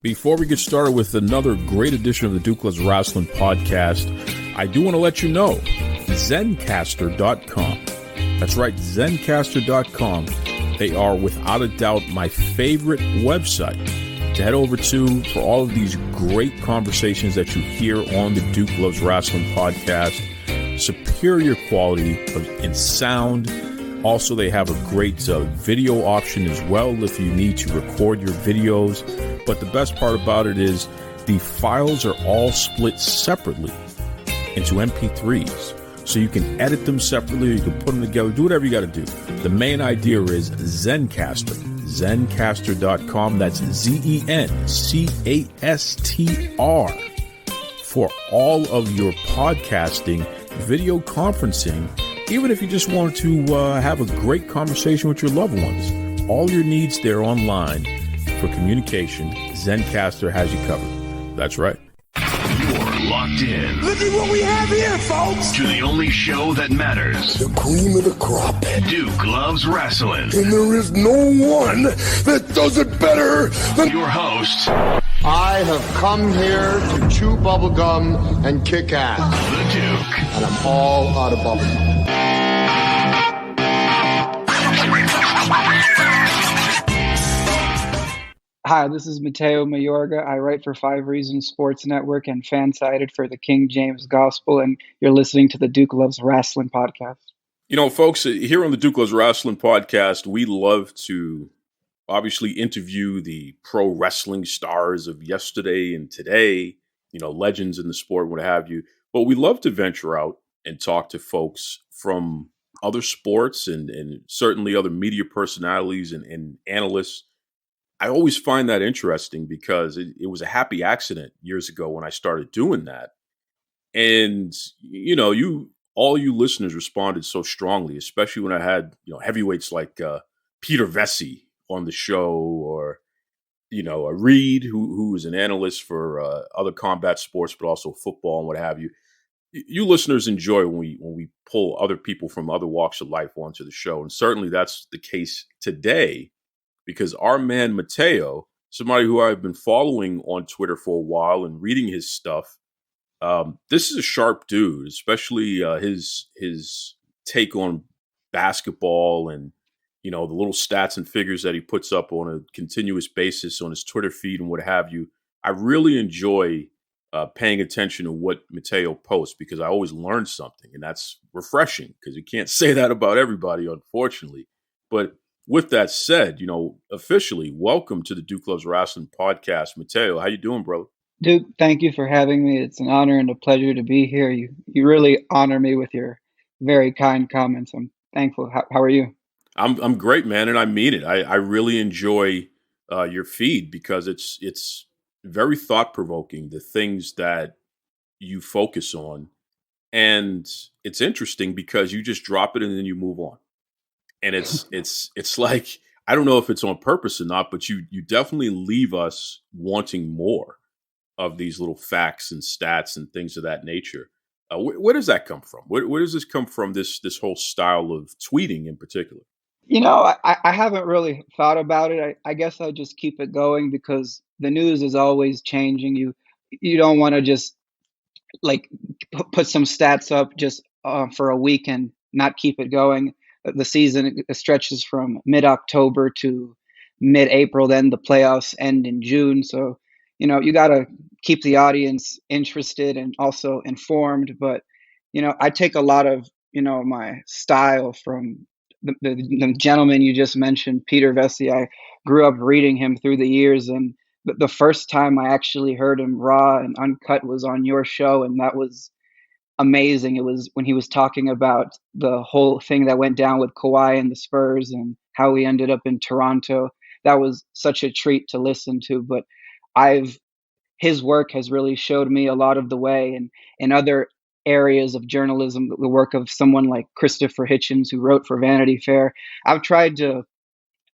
Before we get started with another great edition of the Duke Loves Rasslin podcast, I do want to let you know, Zencastr.com. That's right, Zencastr.com. They are without a doubt my favorite website to head over to for all of these great conversations that you hear on the Duke Loves Rasslin podcast. Superior quality in sound. Also, they have a great video option as well if you need to record your videos. But the best part about it is the files are all split separately into MP3s. So you can edit them separately, you can put them together, do whatever you got to do. The main idea is Zencastr. Zencastr.com. That's Zencastr. For all of your podcasting, video conferencing, even if you just want to have a great conversation with your loved ones. All your needs there online for communication, Zencastr has you covered. That's right. You're locked in. Look at what we have here, folks. To the only show that matters. The cream of the crop. Duke Loves Rasslin. And there is no one that does it better than your host. I have come here to chew bubblegum and kick ass. The Duke. And I'm all out of bubblegum. Hi, this is Mateo Mayorga. I write for 5 Reasons Sports Network and fan-sided for the King James Gospel, and you're listening to the Duke Loves Rasslin podcast. You know, folks, here on the Duke Loves Rasslin podcast, we love to obviously interview the pro wrestling stars of yesterday and today, you know, legends in the sport, what have you. But we love to venture out and talk to folks from other sports and certainly other media personalities and analysts. I always find that interesting because it was a happy accident years ago when I started doing that. And, you know, all you listeners responded so strongly, especially when I had, you know, heavyweights like Peter Vesey on the show, or, you know, a Reed who is an analyst for other combat sports, but also football and what have you. You listeners enjoy when we pull other people from other walks of life onto the show. And certainly that's the case today, because our man Mateo, somebody who I've been following on Twitter for a while and reading his stuff, this is a sharp dude, especially his take on basketball and, you know, the little stats and figures that he puts up on a continuous basis on his Twitter feed and what have you. I really enjoy paying attention to what Mateo posts because I always learn something, and that's refreshing because you can't say that about everybody, unfortunately. But with that said, you know, officially, welcome to the Duke Loves Rasslin podcast. Mateo, how you doing, brother? Duke, thank you for having me. It's an honor and a pleasure to be here. You really honor me with your very kind comments. I'm thankful. How are you? I'm great, man, and I mean it. I really enjoy your feed because it's very thought-provoking, the things that you focus on. And it's interesting because you just drop it and then you move on. And it's like, I don't know if it's on purpose or not, but you definitely leave us wanting more of these little facts and stats and things of that nature. Where does that come from? Where does this come from, this whole style of tweeting in particular? You know, I haven't really thought about it. I guess I just keep it going because the news is always changing. You don't want to just like put some stats up just for a week and not keep it going. The season stretches from mid-October to mid-April. Then the playoffs end in June. So, you know, you got to keep the audience interested and also informed. But, you know, I take a lot of, you know, my style from the gentleman you just mentioned, Peter Vesey. I grew up reading him through the years. And the first time I actually heard him raw and uncut was on your show. And that was amazing. It was when he was talking about the whole thing that went down with Kawhi and the Spurs and how he ended up in Toronto. That was such a treat to listen to. But his work has really showed me a lot of the way, and in other areas of journalism, the work of someone like Christopher Hitchens, who wrote for Vanity Fair. I've tried to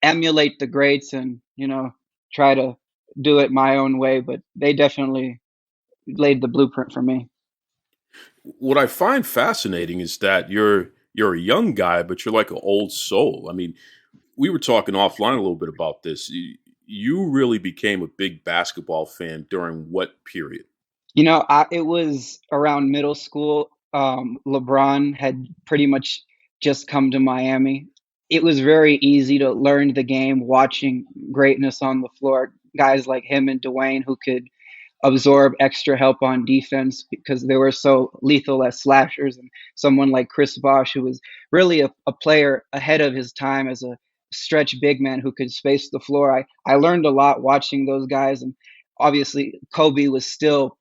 emulate the greats and, you know, try to do it my own way, but they definitely laid the blueprint for me. What I find fascinating is that you're a young guy, but you're like an old soul. I mean, we were talking offline a little bit about this. you really became a big basketball fan during what period? It was around middle school. LeBron had pretty much just come to Miami. It was very easy to learn the game watching greatness on the floor. Guys like him and Dwayne who could absorb extra help on defense because they were so lethal as slashers, and someone like Chris Bosh, who was really a player ahead of his time as a stretch big man who could space the floor. I learned a lot watching those guys, and obviously Kobe was still,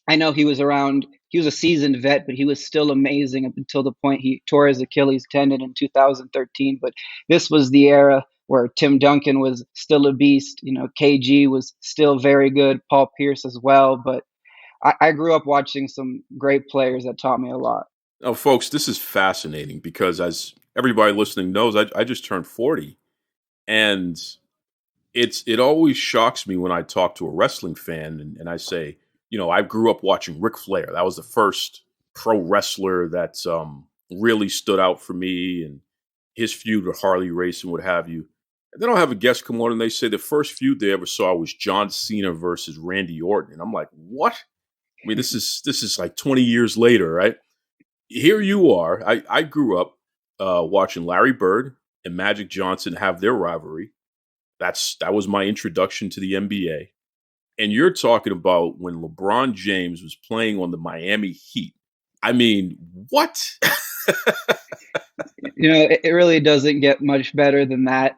I know he was around, he was a seasoned vet, but he was still amazing up until the point he tore his Achilles tendon in 2013. But this was the era where Tim Duncan was still a beast. KG was still very good, Paul Pierce as well. But I grew up watching some great players that taught me a lot. Now, folks, this is fascinating because, as everybody listening knows, I just turned 40, and it always shocks me when I talk to a wrestling fan and I say, I grew up watching Ric Flair. That was the first pro wrestler that really stood out for me, and his feud with Harley Race and what have you. And then I'll have a guest come on and they say the first feud they ever saw was John Cena versus Randy Orton. And I'm like, what? I mean, this is like 20 years later, right? Here you are. I grew up watching Larry Bird and Magic Johnson have their rivalry. That was my introduction to the NBA. And you're talking about when LeBron James was playing on the Miami Heat. I mean, what? It really doesn't get much better than that.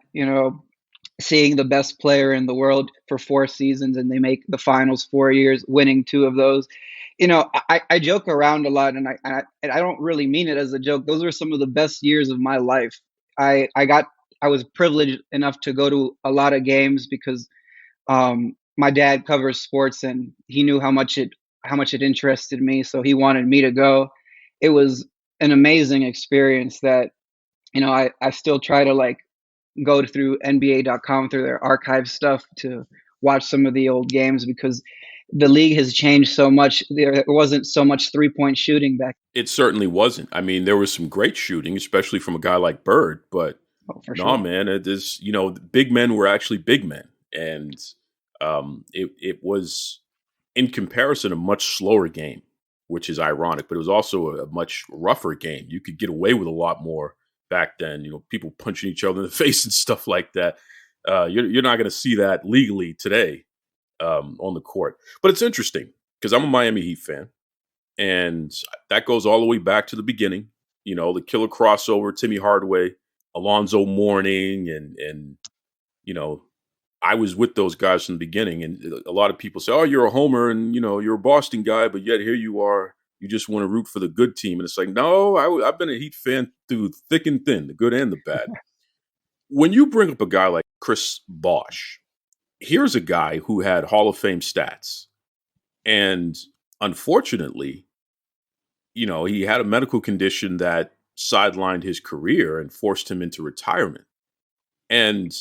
Seeing the best player in the world for 4 seasons and they make the finals 4 years, winning 2 of those. I joke around a lot, and I don't really mean it as a joke. Those are some of the best years of my life. I was privileged enough to go to a lot of games because my dad covers sports and he knew how much it interested me, so he wanted me to go. It was an amazing experience that I still try to like go through NBA.com through their archive stuff to watch some of the old games because the league has changed so much. There wasn't so much 3-point shooting back. It certainly wasn't. I mean, there was some great shooting, especially from a guy like Bird, but Oh, for no, sure. man, it is, big men were actually big men. And it was, in comparison, a much slower game, which is ironic, but it was also a much rougher game. You could get away with a lot more back then, people punching each other in the face and stuff like that. You're not going to see that legally today on the court. But it's interesting because I'm a Miami Heat fan, and that goes all the way back to the beginning. The killer crossover, Timmy Hardaway, Alonzo Mourning, and I was with those guys from the beginning. And a lot of people say, "Oh, you're a homer, and you're a Boston guy," but yet here you are. You just want to root for the good team. And it's like, no, I've been a Heat fan through thick and thin, the good and the bad. When you bring up a guy like Chris Bosh, here's a guy who had Hall of Fame stats. And unfortunately, he had a medical condition that sidelined his career and forced him into retirement. And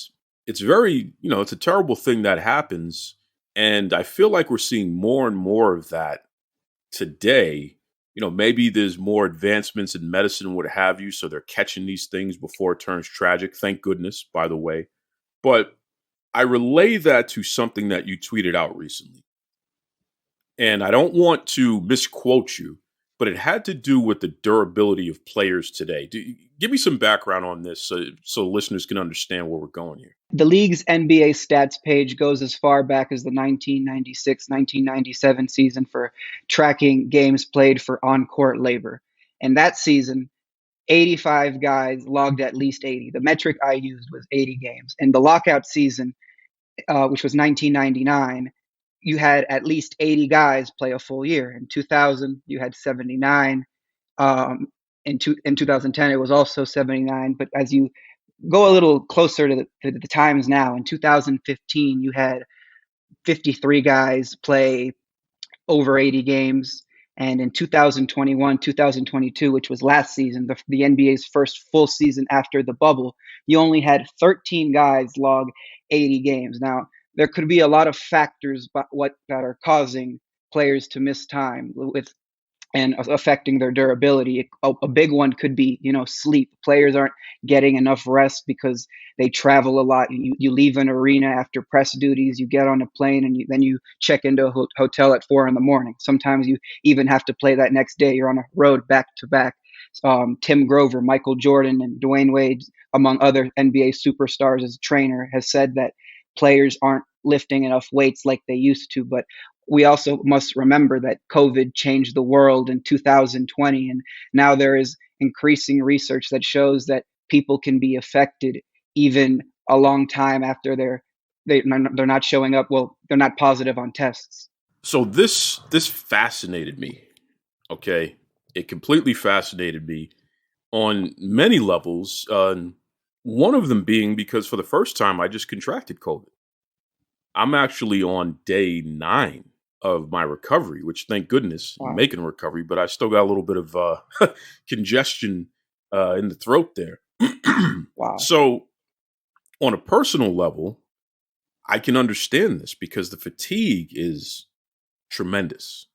it's it's a terrible thing that happens. And I feel like we're seeing more and more of that today. Maybe there's more advancements in medicine, what have you, so they're catching these things before it turns tragic. Thank goodness, by the way. But I relay that to something that you tweeted out recently. And I don't want to misquote you, but it had to do with the durability of players today. Give me some background on this so listeners can understand where we're going here. The league's NBA stats page goes as far back as the 1996-1997 season for tracking games played for on-court labor. And that season, 85 guys logged at least 80. The metric I used was 80 games. And the lockout season, which was 1999, you had at least 80 guys play a full year. In 2000, you had 79. In 2010, it was also 79. But as you go a little closer to the times now, in 2015, you had 53 guys play over 80 games. And in 2021, 2022, which was last season, the NBA's first full season after the bubble, you only had 13 guys log 80 games. Now, there could be a lot of factors that are causing players to miss time, with and affecting their durability. A big one could be, sleep. Players aren't getting enough rest because they travel a lot. You leave an arena after press duties, you get on a plane, and then you check into a hotel at 4 in the morning. Sometimes you even have to play that next day. You're on a road back to back. Tim Grover, Michael Jordan, and Dwayne Wade, among other NBA superstars as a trainer, has said that players aren't lifting enough weights like they used to. But we also must remember that COVID changed the world in 2020, and now there is increasing research that shows that people can be affected even a long time after they're not showing up. Well, they're not positive on tests. So this fascinated me. Okay, it completely fascinated me on many levels. One of them being because for the first time I just contracted COVID. I'm actually on day 9 of my recovery, which thank goodness I'm Wow. making a recovery, but I still got a little bit of congestion in the throat there. Wow. So, on a personal level, I can understand this because the fatigue is tremendous.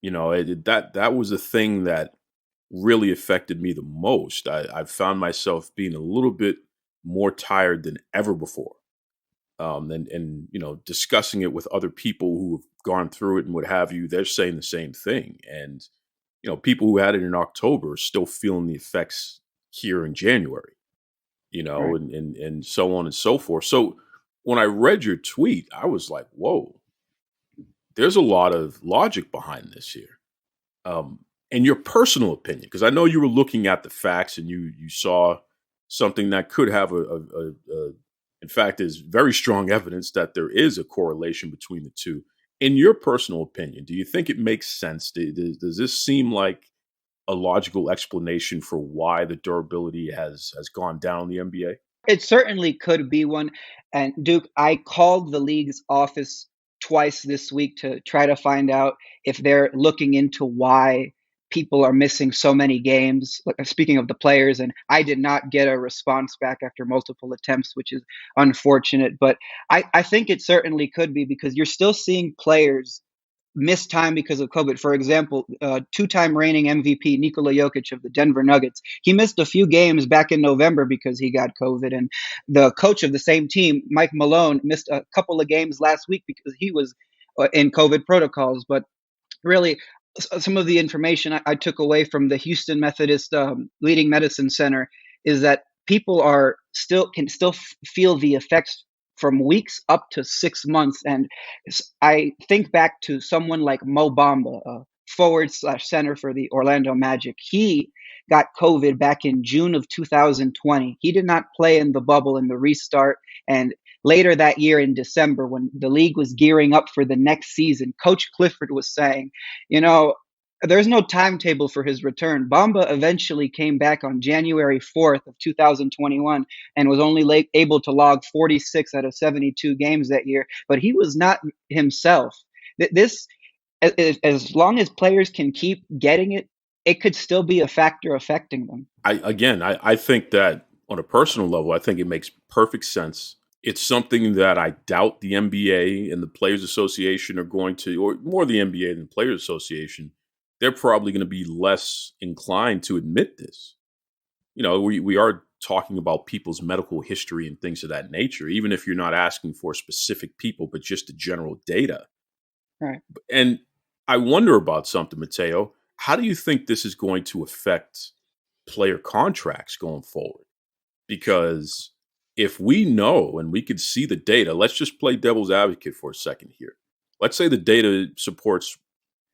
That was a thing that really affected me the most. I found myself being a little bit more tired than ever before. And discussing it with other people who have gone through it and what have you, they're saying the same thing. And people who had it in October are still feeling the effects here in January. Right. And so on and so forth. So when I read your tweet, I was like, whoa, there's a lot of logic behind this here. And your personal opinion, because I know you were looking at the facts and you saw something that could have in fact, is very strong evidence that there is a correlation between the two. In your personal opinion, do you think it makes sense? Does this seem like a logical explanation for why the durability has gone down in the NBA? It certainly could be one. And Duke, I called the league's office twice this week to try to find out if they're looking into why people are missing so many games. Speaking of the players, and I did not get a response back after multiple attempts, which is unfortunate. But I think it certainly could be because you're still seeing players missed time because of COVID. For example, two-time reigning MVP Nikola Jokic of the Denver Nuggets, he missed a few games back in November because he got COVID. And the coach of the same team, Mike Malone, missed a couple of games last week because he was in COVID protocols. But really, some of the information I took away from the Houston Methodist Leading Medicine Center is that people can still feel the effects from weeks up to 6 months. And I think back to someone like Mo Bamba, forward/center for the Orlando Magic. He got COVID back in June of 2020. He did not play in the bubble in the restart. And later that year in December, when the league was gearing up for the next season, Coach Clifford was saying, there's no timetable for his return. Bamba eventually came back on January 4th of 2021 and was only able to log 46 out of 72 games that year, but he was not himself. This, as long as players can keep getting it, it could still be a factor affecting them. I think that on a personal level, I think it makes perfect sense. It's something that I doubt the NBA and the Players Association are going to, or more the NBA than the Players Association, they're probably going to be less inclined to admit this. We are talking about people's medical history and things of that nature, even if you're not asking for specific people, but just the general data. Right. And I wonder about something, Mateo. How do you think this is going to affect player contracts going forward? Because if we know and we could see the data, let's just play devil's advocate for a second here. Let's say the data supports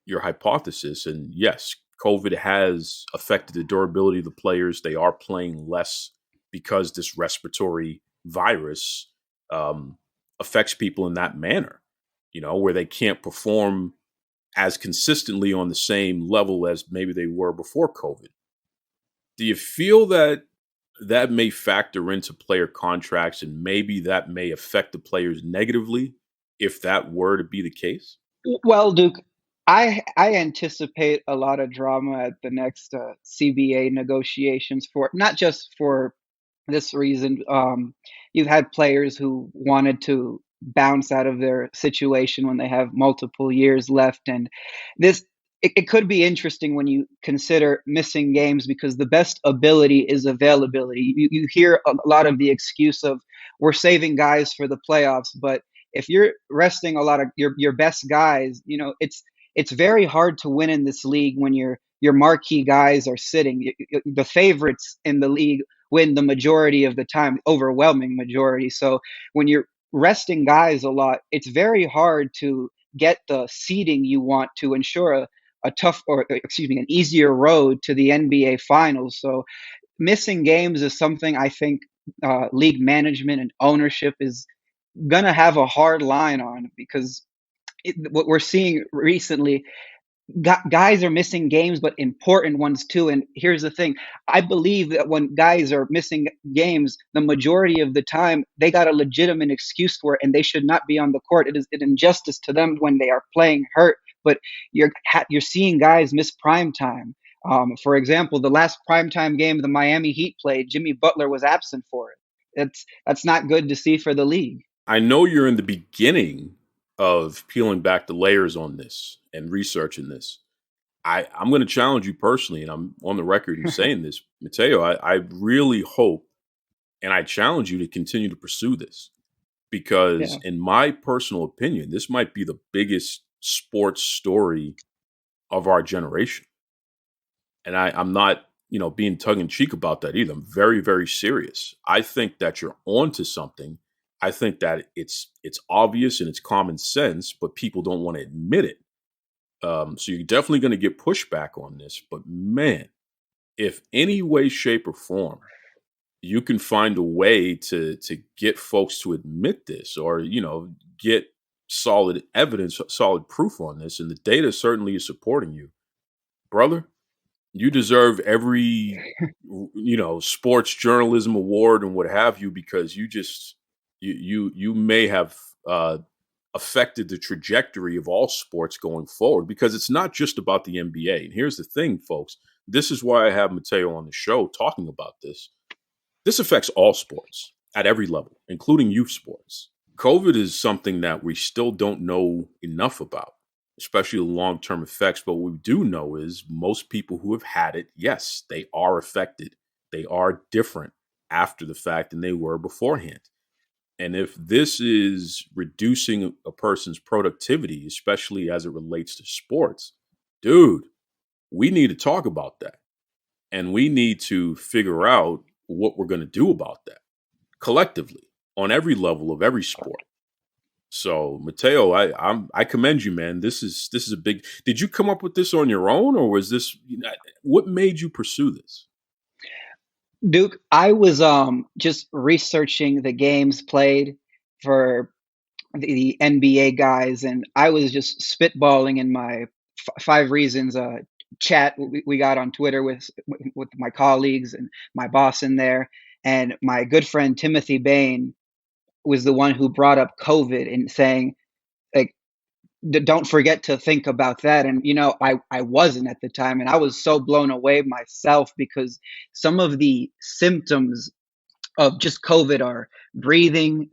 your hypothesis, and yes, COVID has affected the durability of the players. They are playing less because this respiratory virus affects people in that manner, where they can't perform as consistently on the same level as maybe they were before COVID. Do you feel that may factor into player contracts and maybe that may affect the players negatively if that were to be the case? Well, Duke, I anticipate a lot of drama at the next CBA negotiations, for not just for this reason. You've had players who wanted to bounce out of their situation when they have multiple years left, and this it could be interesting when you consider missing games because the best ability is availability. You hear a lot of the excuse of we're saving guys for the playoffs, but if you're resting a lot of your best guys, it's very hard to win in this league when your marquee guys are sitting. The favorites in the league win the majority of the time, overwhelming majority. So when you're resting guys a lot, it's very hard to get the seeding you want to ensure a tough, or excuse me, an easier road to the NBA Finals. So missing games is something I think league management and ownership is gonna have a hard line on because what we're seeing recently, guys are missing games, but important ones too. And here's the thing: I believe that when guys are missing games, the majority of the time they got a legitimate excuse for it, and they should not be on the court. It is an injustice to them when they are playing hurt. But you're seeing guys miss prime time. For example, the last primetime game the Miami Heat played, Jimmy Butler was absent for it. That's not good to see for the league. I know you're in the beginning of peeling back the layers on this and researching this. I'm going to challenge you personally, and I'm on the record in saying this, Mateo. I really hope and I challenge you to continue to pursue this because, in my personal opinion, this might be the biggest sports story of our generation. And I'm not, being tongue in cheek about that either. I'm very, very serious. I think that you're onto something. I think that it's obvious and it's common sense, but people don't want to admit it. So you're definitely going to get pushback on this. But man, if any way, shape, or form you can find a way to get folks to admit this, or get solid evidence, solid proof on this, and the data certainly is supporting you, brother, you deserve every sports journalism award and what have you, because you may have affected the trajectory of all sports going forward, because it's not just about the NBA. And here's the thing, folks. This is why I have Mateo on the show talking about this. This affects all sports at every level, including youth sports. COVID is something that we still don't know enough about, especially the long-term effects. But what we do know is most people who have had it, yes, they are affected. They are different after the fact than they were beforehand. And if this is reducing a person's productivity, especially as it relates to sports, dude, we need to talk about that. And we need to figure out what we're going to do about that collectively on every level of every sport. So, Mateo, I commend you, man. This is a big. Did you come up with this on your own, or was this? What made you pursue this? Duke, I was just researching the games played for the NBA guys, and I was just spitballing in my 5 reasons chat we got on Twitter with my colleagues and my boss in there, and my good friend Timothy Bain was the one who brought up COVID and saying, like, don't forget to think about that. And I wasn't at the time, and I was so blown away myself because some of the symptoms of just COVID are breathing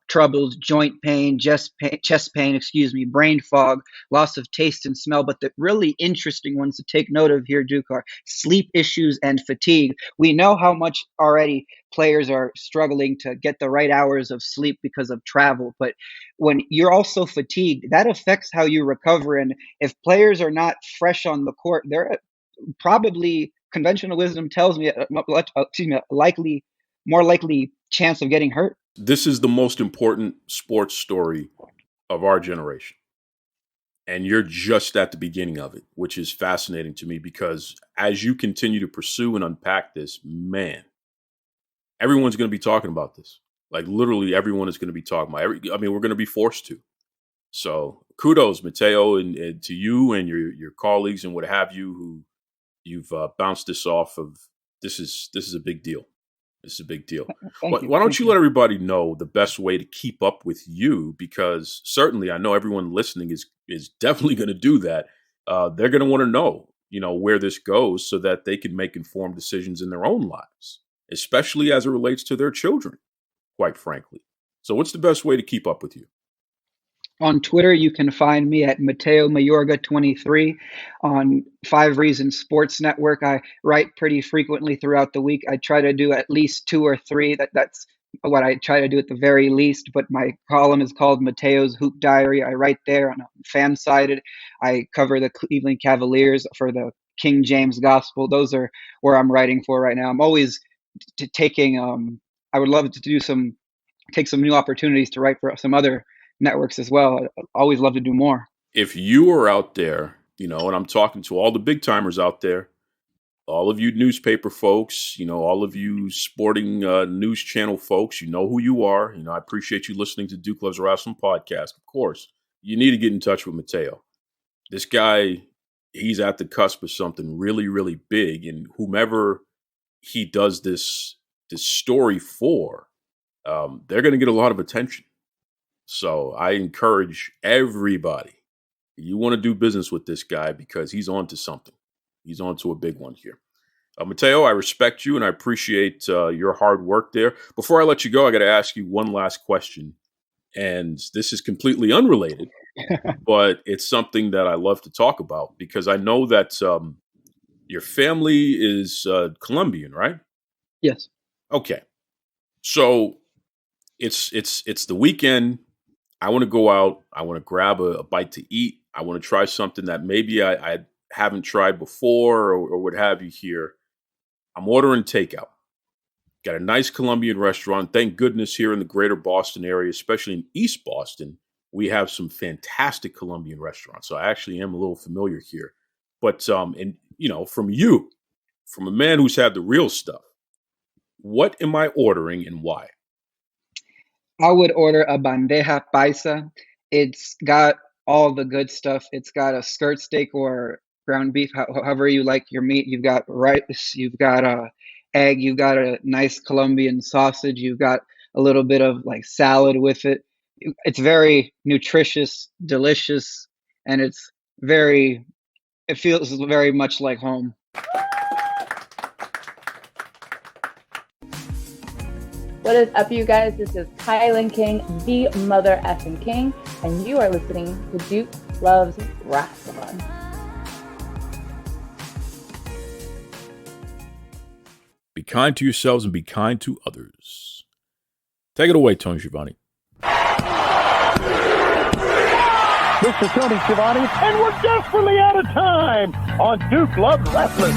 troubles, joint pain, chest pain, brain fog, loss of taste and smell. But the really interesting ones to take note of here, Duke, are sleep issues and fatigue. We know how much already players are struggling to get the right hours of sleep because of travel. But when you're also fatigued, that affects how you recover. And if players are not fresh on the court, they're probably, conventional wisdom tells me, more likely chance of getting hurt. This is the most important sports story of our generation. And you're just at the beginning of it, which is fascinating to me because as you continue to pursue and unpack this, man, everyone's going to be talking about this. Like literally everyone is going to be talking about it. We're going to be forced to. So kudos, Mateo, and to you and your colleagues and what have you who you've bounced this off of. This is a big deal. This is a big deal. Why don't you let everybody know the best way to keep up with you? Because certainly I know everyone listening is definitely going to do that. They're going to want to know, where this goes so that they can make informed decisions in their own lives, especially as it relates to their children, quite frankly. So what's the best way to keep up with you? On Twitter, you can find me at Mateo Mayorga 23. On 5 Reasons Sports Network, I write pretty frequently throughout the week. I try to do at least 2 or 3. That's what I try to do at the very least. But my column is called Mateo's Hoop Diary. I write there on Fansided. I cover the Cleveland Cavaliers for the King James Gospel. Those are where I'm writing for right now. I'm always taking. I would love to take some new opportunities to write for some other networks as well. I always love to do more. If you are out there, and I'm talking to all the big timers out there, all of you newspaper folks, all of you sporting news channel folks, you know who you are. I appreciate you listening to Duke Loves Wrestling podcast. Of course, you need to get in touch with Mateo. This guy, he's at the cusp of something really, really big, and whomever he does this story for, they're going to get a lot of attention. So I encourage everybody, you want to do business with this guy because he's on to something. He's on to a big one here. Mateo, I respect you and I appreciate your hard work there. Before I let you go, I got to ask you one last question. And this is completely unrelated, but it's something that I love to talk about because I know that your family is Colombian, right? Yes. Okay. So it's the weekend. I want to go out. I want to grab a bite to eat. I want to try something that maybe I haven't tried before or what have you here. I'm ordering takeout. Got a nice Colombian restaurant. Thank goodness here in the greater Boston area, especially in East Boston, we have some fantastic Colombian restaurants. So I actually am a little familiar here. But, from a man who's had the real stuff, what am I ordering and why? I would order a bandeja paisa. It's got all the good stuff. It's got a skirt steak or ground beef, however you like your meat. You've got rice, you've got a egg, you've got a nice Colombian sausage, you've got a little bit of like salad with it. It's very nutritious, delicious, and it feels very much like home. What is up, you guys? This is Kylan King, the mother effing king, and you are listening to Duke Loves Wrestling. Be kind to yourselves and be kind to others. Take it away, Tony Schiavone. This is Tony Schiavone, and we're desperately out of time on Duke Loves Wrestling.